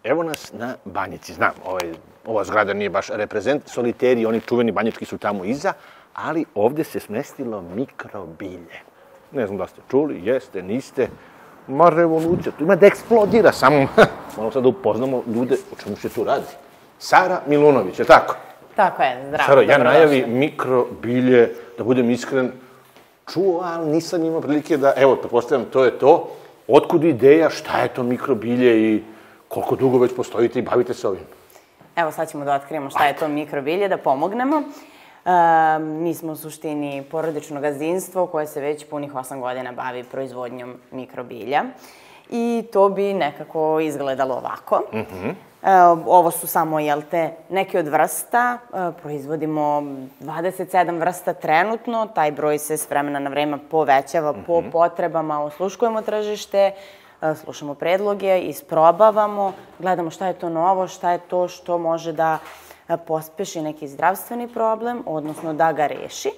Evo nas na Banjici, znam, ova zgrada nije baš reprezent, soliteri, oni čuveni banjički su tamo iza, ali ovde se smestilo mikrobilje. Ne znam da ste čuli, jeste, niste, ma revolucija, tu ima da eksplodira samo. Moramo sad da upoznamo ljude o čemu se tu radi. Sara Milunović, je tako? Tako je, zdravo. Sara, ja najavi mikrobilje, da budem iskren, čuo, ali nisam imao prilike da, evo, pretpostavljam, to je to. Otkud ideja, šta je to mikrobilje i koliko dugo već postojite i bavite se ovim? Evo, sad ćemo da otkrijemo šta je to mikrobilje, da pomognemo. Mi smo u suštini porodično gazdinstvo koje se već punih 8 godina bavi proizvodnjom mikrobilja. I to bi nekako izgledalo ovako. Ovo su samo, neke od vrsta. Proizvodimo 27 vrsta trenutno. Taj broj se s vremena na vreme povećava po potrebama. Osluškujemo tržište, slušamo predloge, isprobavamo, gledamo šta je to novo, šta je to što može da pospeši neki zdravstveni problem, odnosno da ga reši.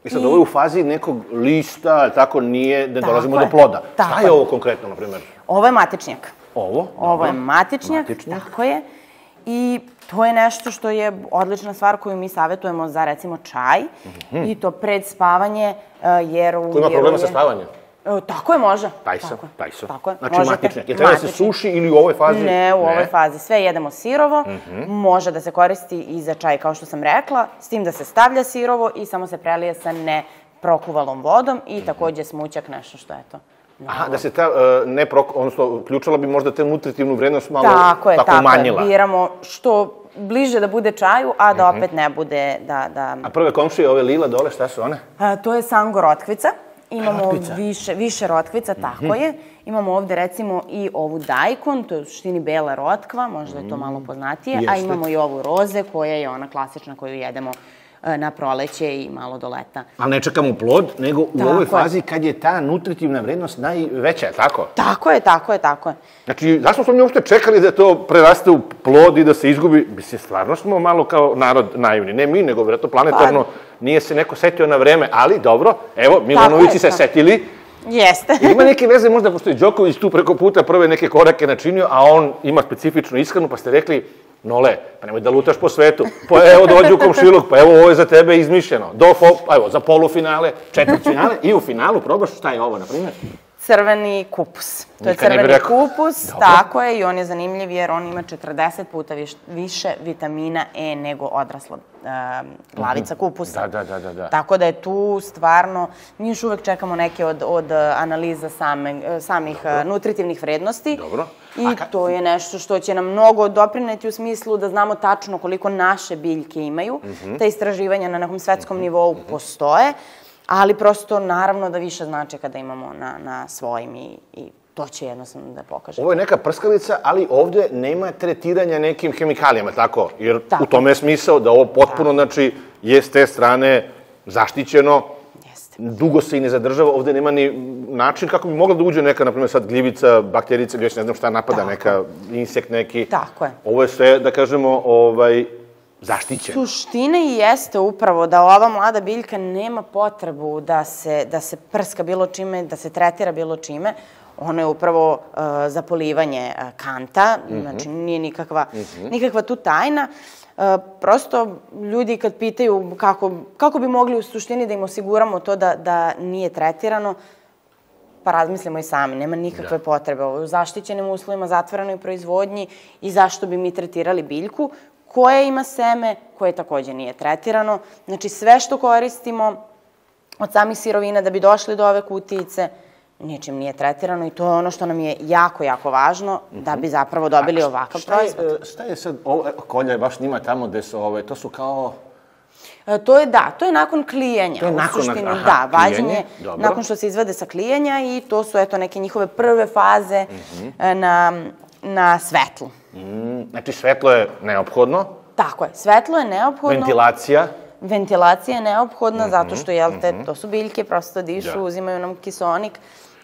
I sad, ovo je u fazi nekog lista, tako nije, ne dolazimo do ploda. Šta je ovo konkretno, na primjer? Ovo je matičnjak. Ovo? Ovo je matičnjak, tako je. I to je nešto što je odlična stvar koju mi savjetujemo za, recimo, čaj. I to pred spavanje, jer... Ko ima problema sa spavanjem? Tako je, može. Tajso. Tako je. Znači matičnjak. Je treba da se suši ili u ovoj fazi? Ne, u ovoj fazi. Sve jedemo sirovo. Može da se koristi i za čaj, kao što sam rekla, s tim da se stavlja sirovo i samo se prelije sa neprokuvalom vodom i takođe smućak, nešto što je to. Aha, da se ta odnosno, uključala bi možda te nutritivnu vrednost malo tako umanjila. Tako je. Biramo što bliže da bude čaju, a da opet ne bude da... A prve komšije, ove lila dole, šta su one? To je sango rotkvica. Imamo više rotkvica, tako je. Imamo ovde, recimo, i ovu dajkon, to je u suštini bela rotkva, možda je to malo poznatije, a imamo i ovu roze, koja je ona klasična koju jedemo na proleće i malo do leta. Ali ne čekamo plod, nego u ovoj fazi kad je ta nutritivna vrednost najveća, je tako? Tako je. Znači, zašto smo mi uopšte čekali da to preraste u plod i da se izgubi? Mislim, stvarno smo malo kao narod naivni. Ne mi, nego vjerojatno planetarno nije se neko setio na vreme, ali dobro, evo, Milunovići se setili. Jeste. Ima neke veze možda, pošto je Đoković tu preko puta prve neke korake načinio, a on ima specifičnu ishranu, pa ste rekli, Nole, pa nemoj da lutaš po svetu, pa evo dođi u komšiluk, pa evo ovo je za tebe izmišljeno, evo za polufinale, četvrtfinale i u finalu probaš šta je ovo, na primjer? Crveni kupus. To je crveni kupus, tako je, i on je zanimljiv jer on ima 40 puta više vitamina E nego odrasla glavica kupusa. Da. Tako da je tu stvarno, mi još uvek čekamo neke od analiza samih nutritivnih vrednosti. I to je nešto što će nam mnogo doprineti u smislu da znamo tačno koliko naše biljke imaju. Ta istraživanja na nekom svetskom nivou postoje. Ali prosto, naravno, da više znači kada imamo na svojim i to će jednostavno da pokaže. Ovo je neka prskalica, ali ovde nema tretiranja nekim hemikalijama, tako? Jer u tome je smisao da ovo potpuno, znači, je s te strane zaštićeno, dugo se i ne zadržava, ovde nema ni način kako bi mogla da uđe neka, na primjer, sad gljivica, bakterica, već ne znam šta napada, neka insekt neki. Tako je. Ovo je sve, da kažemo, zaštićeno. Suština i jeste upravo da ova mlada biljka nema potrebu da se prska bilo čime, da se tretira bilo čime. Ono je upravo za polivanje kanta, znači nije nikakva tu tajna. Prosto ljudi kad pitaju kako bi mogli u suštini da im osiguramo to da nije tretirano, pa razmislimo i sami, nema nikakve potrebe. Ovo je u zaštićenim uslovima, zatvorenoj proizvodnji i zašto bi mi tretirali biljku koja ima seme, koje takođe nije tretirano. Znači sve što koristimo od samih sirovina da bi došli do ove kutijice, ničim nije tretirano i to je ono što nam je jako, jako važno da bi zapravo dobili ovakav proizvod. Šta je sad, kolja je baš njima tamo gde su, to su kao... To je nakon klijenja. To je nakon klijenja? Da, vađenje nakon što se izvade sa klijenja i to su, neke njihove prve faze na svetlu. Znači, svetlo je neophodno? Tako je, svetlo je neophodno. Ventilacija? Ventilacija je neophodna zato što, to su biljke, prosto dišu, uzimaju nam kiseonik,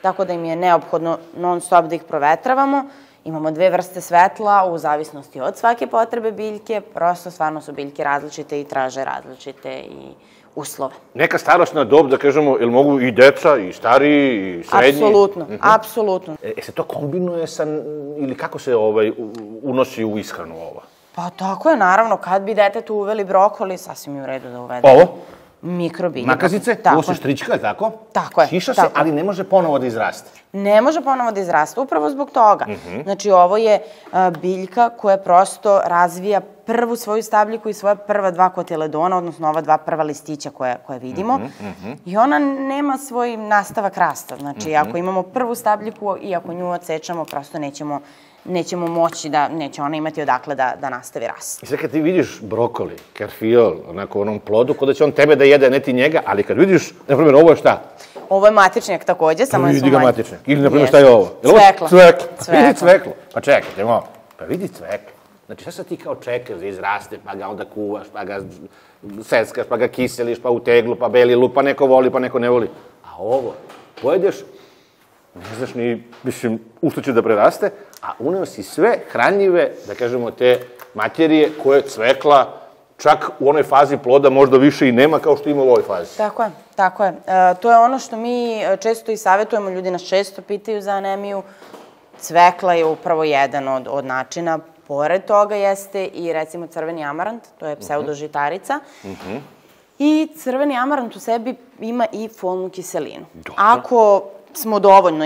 tako da im je neophodno non stop da ih provetravamo. Imamo 2 vrste svetla u zavisnosti od svake potrebe biljke, prosto stvarno su biljke različite i traže različite i uslove. Neka starosna dob, da kažemo, ili mogu i deca, i stariji, i srednji? Apsolutno. Se to kombinuje sa, ili kako se unosi u ishranu ovo? Pa tako je, naravno, kad bi detetu uveli brokoli, sasvim je u redu da uvede. Ovo? Mikrobilje. Nakazice? Ovo se štrička, tako? Tako je. Šiša se, ali ne može ponovo da izraste. Ne može ponovo da izraste, upravo zbog toga. Znači, ovo je biljka koja prosto razvija prvu svoju stabljiku i svoja prva dva kotiledona, odnosno ova dva prva listića koje vidimo. I ona nema svoj nastavak rasta. Znači, ako imamo prvu stabljiku i ako nju odsečamo, prosto nećemo moći da, neće ona imati odakle da nastavi rast. I sad kad ti vidiš brokoli, karfiol, onako u onom plodu, kod da će on tebe da jede, ne ti njega, ali kad vidiš, na primjer, ovo je šta? Ovo je matičnjak takođe, samo je vidi ga manji. matičnjak. Ili, na primjer, šta je ovo? Cvekla. Cveklo. Vidi cveklo. Pa čekajte, pa vidi cveklo. Znači, šta sad ti kao čekaš da izraste, pa ga onda kuvaš, pa ga seckaš, pa ga kiseliš, pa u teglu, pa beli luk, pa neko voli, pa neko ne voli. A ovo, pojedeš, ne znaš ni, mislim, u što će da preraste, a uneo si sve hranljive, da kažemo, te materije koje cvekla čak u onoj fazi ploda možda više i nema kao što ima u ovoj fazi. Tako je, tako je. To je ono što mi često i savjetujemo, ljudi nas često pitaju za anemiju. Cvekla je upravo jedan od načina. Pored toga jeste i recimo crveni amarant, to je pseudožitarica. I crveni amarant u sebi ima i folnu kiselinu. Ako smo dovoljno,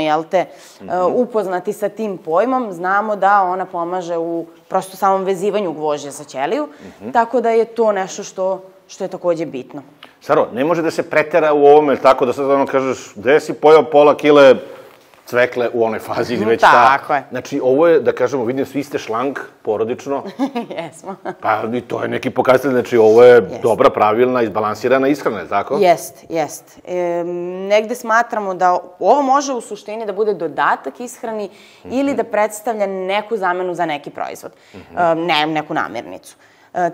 upoznati sa tim pojmom, znamo da ona pomaže u prosto samom vezivanju gvožđa sa ćeliju, tako da je to nešto što je takođe bitno. Saro, ne može da se pretera u ovome tako da sad ono kažeš gde si pojao pola kile cvekle u onoj fazi ili već šta. Tako je. Znači, ovo je, da kažemo, vidim, svi ste šlank, porodično. Jesmo. Pa i to je neki pokazatelj, znači ovo je dobra, pravilna, izbalansirana ishrana, je tako? Jest. Negde smatramo da ovo može u suštini da bude dodatak ishrani ili da predstavlja neku zamenu za neki proizvod, neku namirnicu.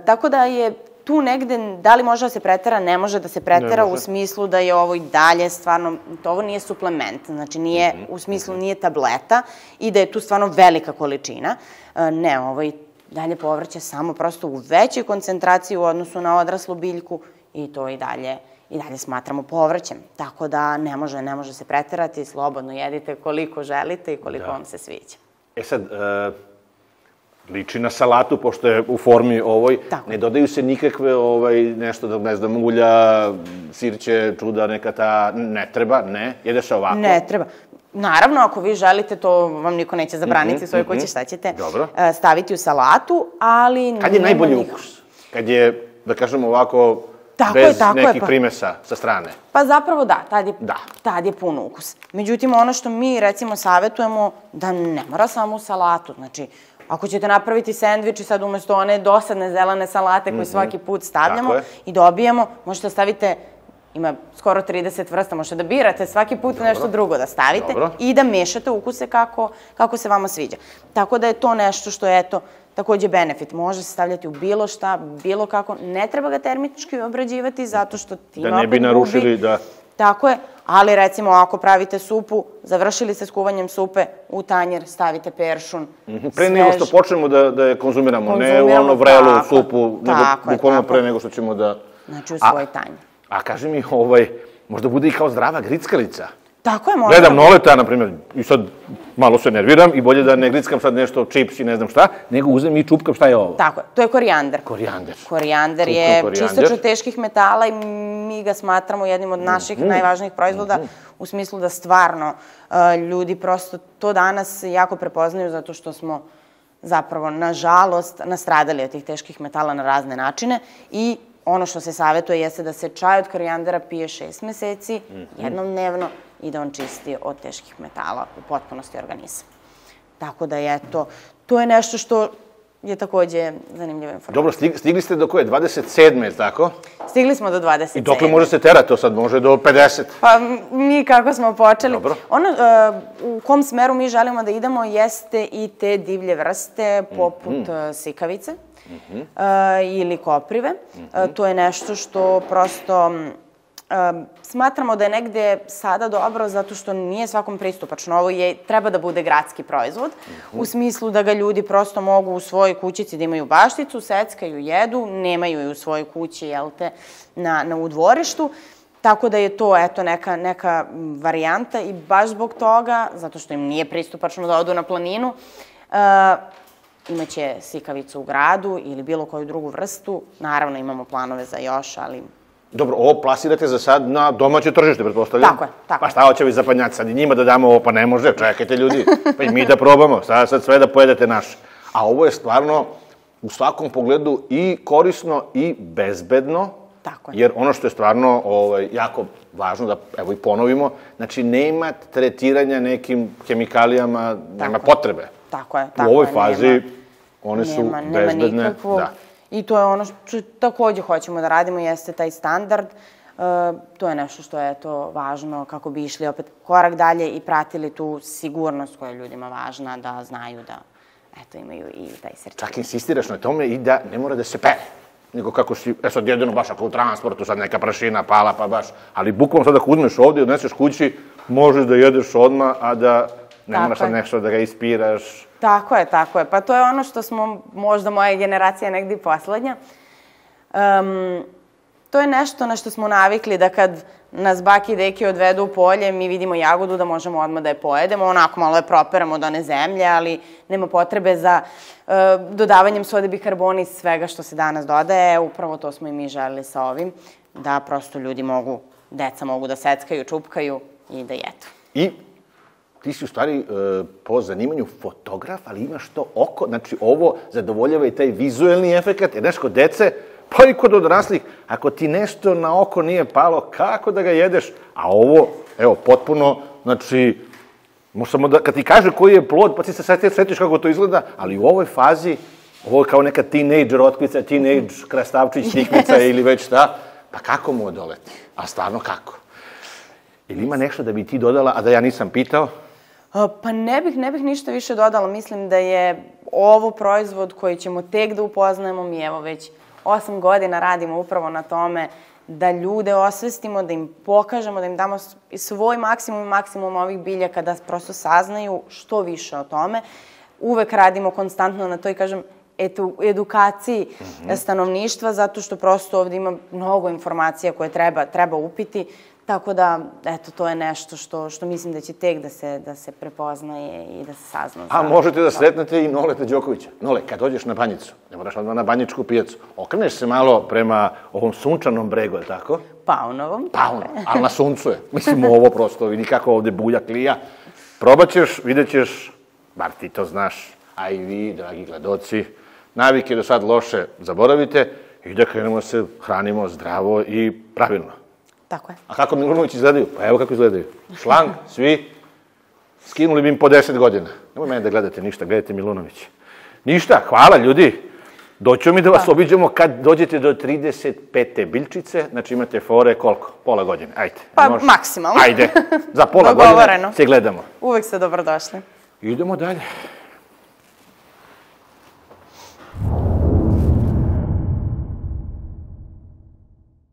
Tako da je tu negde, da li može da se pretera, ne može da se pretera u smislu da je ovo i dalje stvarno, ovo nije suplement, znači nije, u smislu nije tableta i da je tu stvarno velika količina. Ne, ovo je dalje povrće samo prosto u većoj koncentraciji u odnosu na odraslu biljku i to i dalje smatramo povrćem. Tako da ne može se preterati, slobodno jedite koliko želite i koliko vam se sviđa. E sad, liči na salatu, pošto je u formi ovoj, ne dodaju se nikakve nešto, da ne znam, ulja, sirće, čuda, neka ta, ne treba, ne, jede se ovako. Ne treba. Naravno, ako vi želite, to vam niko neće zabraniti u svojoj kući, šta ćete staviti u salatu, ali... Kad je najbolji ukus? Kad je, da kažemo ovako, bez nekih primesa sa strane? Pa zapravo da, tad je pun ukus. Međutim, ono što mi recimo savjetujemo, da ne mora samo u salatu, znači, ako ćete napraviti sendvič i sad umesto one dosadne zelene salate koje svaki put stavljamo i dobijemo, možete da stavite, ima skoro 30 vrsta, možete da birate svaki put nešto drugo da stavite i da mešate ukuse kako se vama sviđa. Tako da je to nešto što je, eto, takođe benefit. Može se stavljati u bilo šta, bilo kako. Ne treba ga termički obrađivati zato što time opet gubi. Da ne bi narušili, da... Tako je, ali recimo ako pravite supu, završili ste s kuvanjem supe, u tanjer stavite peršun, Pre nego što počnemo da je konzumiramo, ne u ono vrelu supu, nego bukvalno pre nego što ćemo da... Znači u svoj tanjer. A kaži mi, možda bude i kao zdrava grickalica. Tako je, možda. Gledam Noleta, na primjer, i sad malo se nerviram i bolje da ne grickam sad nešto, čips i ne znam šta, nego uzem i čupkam šta je ovo. Tako je, to je korijander. Korijander. Korijander je čistač od teških metala i mi ga smatramo jednim od naših najvažnijih proizvoda u smislu da stvarno ljudi prosto to danas jako prepoznaju zato što smo zapravo, nažalost, nastradali od tih teških metala na razne načine i ono što se savjetuje jeste da se čaj od korijandera pije 6 meseci, jednom dnevno, i da on čisti od teških metala u potpunosti organizam. Tako da je to je nešto što je takođe zanimljiva informacija. Dobro, stigli ste do koje? 27. tako? Stigli smo do 27. I dokle može se terati to sad? Može do 50? Pa mi kako smo počeli. Ono u kom smeru mi želimo da idemo jeste i te divlje vrste poput sikavice ili koprive. To je nešto što prosto smatramo da je negde sada dobro zato što nije svakom pristupačno. Ovo treba da bude gradski proizvod, u smislu da ga ljudi prosto mogu u svojoj kućici da imaju bašticu, seckaju, jedu, nemaju je u svojoj kući, u dvorištu. Tako da je to, eto, neka varijanta i baš zbog toga, zato što im nije pristupačno da odu na planinu, imaće sikavicu u gradu ili bilo koju drugu vrstu. Naravno, imamo planove za još, ali... Dobro, ovo plasirate za sad na domaće tržište, pretpostavljam? Tako je, tako. Pa šta hoće vi zapadnjaci sad i njima da damo ovo? Pa ne može, čekajte ljudi, pa i mi da probamo, sad sve da pojedete naše. A ovo je stvarno u svakom pogledu i korisno i bezbedno, Tako je. jer ono što je stvarno jako važno da, evo i ponovimo, znači nema tretiranja nekim hemikalijama, nema potrebe. Tako je. U ovoj fazi one su bezbedne. Nema nikakvog. I to je ono što takođe hoćemo da radimo, jeste taj standard. To je nešto što je važno kako bi išli opet korak dalje i pratili tu sigurnost koja je ljudima važna, da znaju da imaju i taj sertifikat. Čak insistiraš na tome i da ne mora da se pere. Nego kako si, sad jedino baš ako u transportu, sad neka prašina pala, pa baš, ali bukvalno sad ako uzmeš ovdje i odneseš kući, možeš da jedeš odmah, a da ne moraš sad nešto da ga ispiraš. Tako je. Pa to je ono što smo, možda moja generacija negdje poslednja. To je nešto na što smo navikli da kad nas baki i deki odvedu u polje, mi vidimo jagodu da možemo odmah da je pojedemo, onako malo je properamo do one zemlje, ali nema potrebe za dodavanjem sode bikarbona i svega što se danas dodaje. Upravo to smo i mi želeli sa ovim, da prosto ljudi mogu, deca mogu da seckaju, čupkaju i da jedu. I ti si u stvari po zanimanju fotograf, ali imaš to oko, znači ovo zadovoljava i taj vizuelni efekat, jer kod dece, pa i kod odraslih, ako ti nešto na oko nije palo, kako da ga jedeš? A ovo, evo, potpuno, znači, samo da, kad ti kaže koji je plod, pa ti se setiš kako to izgleda, ali u ovoj fazi, ovo je kao neka teenager otkvica, teenage krastavčić, tikvica ili već šta, pa kako mu odoleti? A stvarno kako? Ili ima nešto da bi ti dodala, a da ja nisam pitao? Pa ne bih ništa više dodala. Mislim da je ovo proizvod koji ćemo tek da upoznajemo. Mi evo već 8 godina radimo upravo na tome da ljude osvestimo, da im pokažemo, da im damo svoj maksimum i maksimum ovih biljaka, da prosto saznaju što više o tome. Uvek radimo konstantno na toj, kažem, edukaciji stanovništva, zato što prosto ovdje ima mnogo informacija koje treba upiti. Tako da, eto, to je nešto što mislim da će tek da se prepoznaje i da se sazna. A možete da sretnete i Noleta Đokovića. Nole, kad dođeš na Banjicu, ne moraš odmah na Banjičku pijacu, okreneš se malo prema ovom sunčanom bregu, je tako? Paunovom. Paunovom, ali na suncu je. Mislim, ovo prosto, vidi kako ovde bulja klija. Probat ćeš, vidjet ćeš, bar ti to znaš, a i vi, dragi gledoci, navike do sad loše zaboravite i da krenemo se hranimo zdravo i pravilno. Tako je. A kako Milunović izgledaju? Pa evo kako izgledaju. Šlang, svi, skinuli bi im po 10 godina. Nemoj mene da gledate ništa, gledajte Milunović. Ništa, hvala ljudi. Doćemo mi da vas obiđemo kad dođete do 35. biljčice, znači imate fore koliko? Pola godine, ajde. Pa maksimalno. Ajde, za pola godine se gledamo. Uvek ste dobrodošli. Idemo dalje.